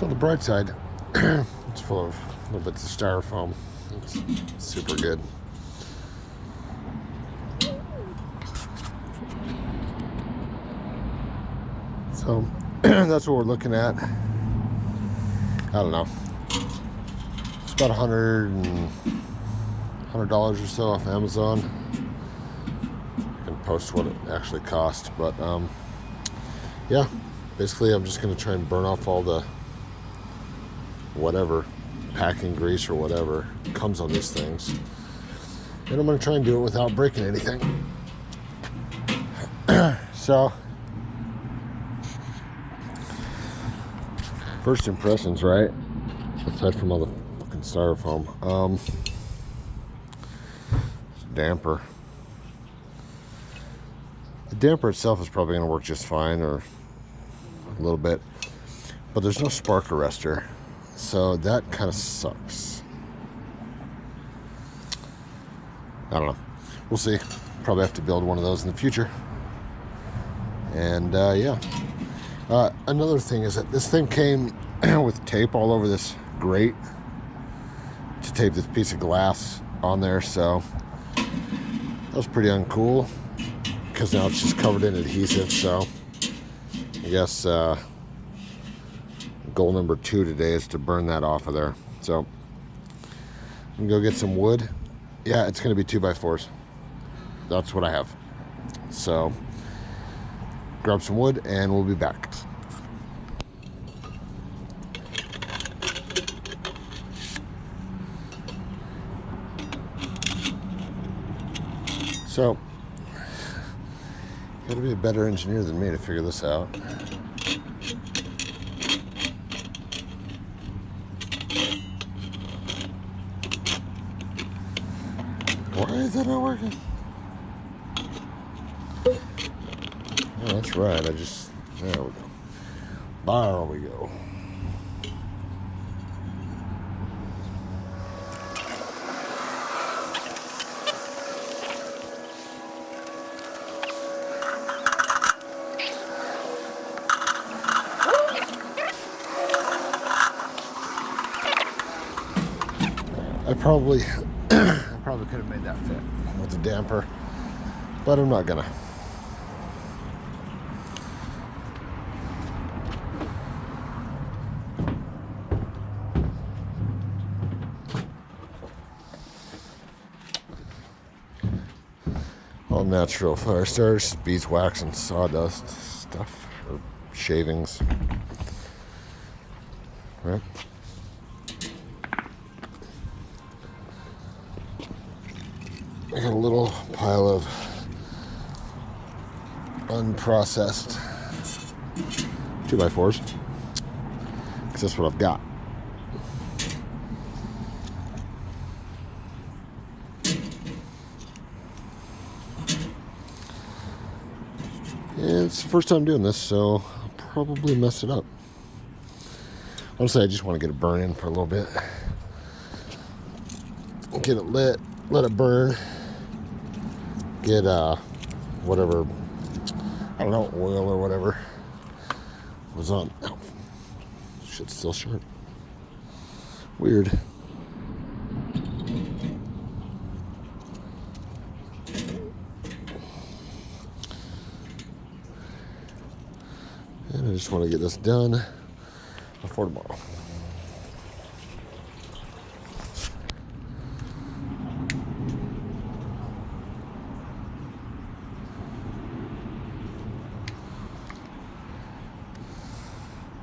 So on the bright side, it's full of little bits of styrofoam. It's super good. So that's what we're looking at. I don't know. It's about $100 or so off Amazon. I can post what it actually cost, but yeah. Basically, I'm just going to try and burn off all the whatever packing grease or whatever comes on these things, and I'm going to try and do it without breaking anything. So, first impressions, right? Aside from all the fucking styrofoam, damper. The damper itself is probably going to work just fine, or a little bit, but there's no spark arrestor, so that kind of sucks. I don't know. We'll see. Probably have to build one of those in the future. And yeah. Another thing is that this thing came with tape all over this grate to tape this piece of glass on there, so that was pretty uncool because now it's just covered in adhesive. So I guess goal number 2 today is to burn that off of there. So I'm gonna go get some wood. Yeah, it's gonna be 2x4s. That's what I have. So grab some wood and we'll be back. So you gotta be a better engineer than me to figure this out. Why is that not working? Oh, that's right. There we go. There we go. I probably could have made that fit with the damper, but I'm not gonna. All natural fire starters, beeswax and sawdust stuff, or shavings, right? I got a little pile of unprocessed 2x4s, because that's what I've got. And it's the first time doing this, so I'll probably mess it up. Honestly, I just want to get it burning for a little bit. Get it lit, let it burn. Get whatever, I don't know, oil or whatever was on. Oh, shit's still sharp. Weird. And I just want to get this done before tomorrow.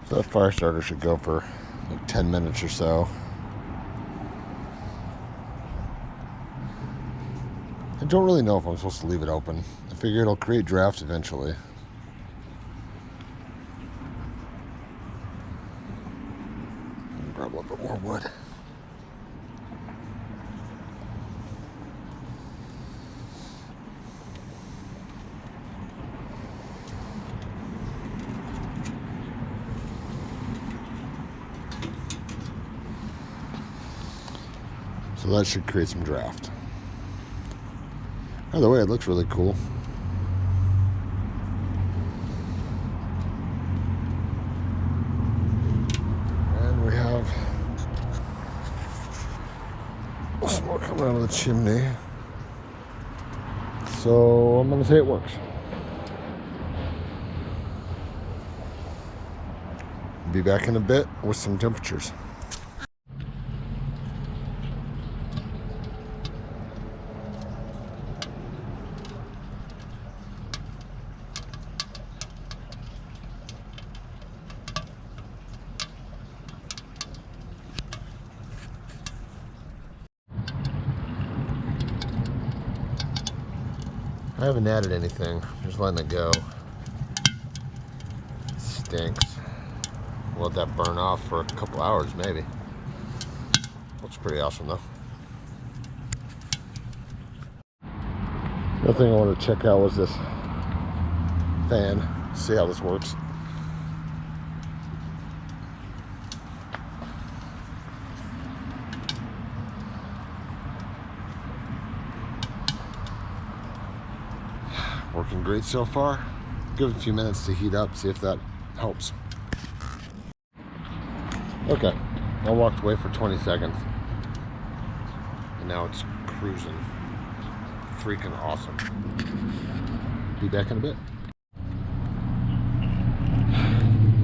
So that fire starter should go for like 10 minutes or so. I don't really know if I'm supposed to leave it open. I figure it'll create draft eventually. Grab a little bit more wood. So that should create some draft. By the way, it looks really cool. coming out of the chimney. So I'm gonna say it works. Be back in a bit with some temperatures. I haven't added anything, just letting it go. It stinks. We'll let that burn off for a couple hours maybe. Looks pretty awesome though. Another thing I want to check out was this fan. See how this works. Working great so far. Give it a few minutes to heat up, see if that helps. Okay, I walked away for 20 seconds. And now it's cruising. Freaking awesome. Be back in a bit.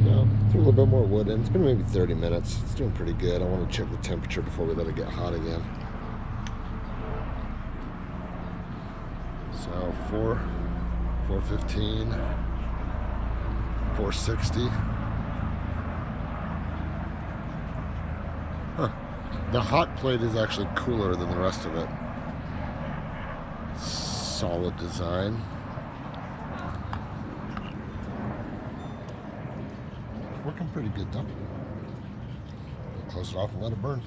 So, threw a little bit more wood in. It's been maybe 30 minutes. It's doing pretty good. I want to check the temperature before we let it get hot again. So 415, 460. Huh. The hot plate is actually cooler than the rest of it. Solid design. Working pretty good though. Close it off and let it burn.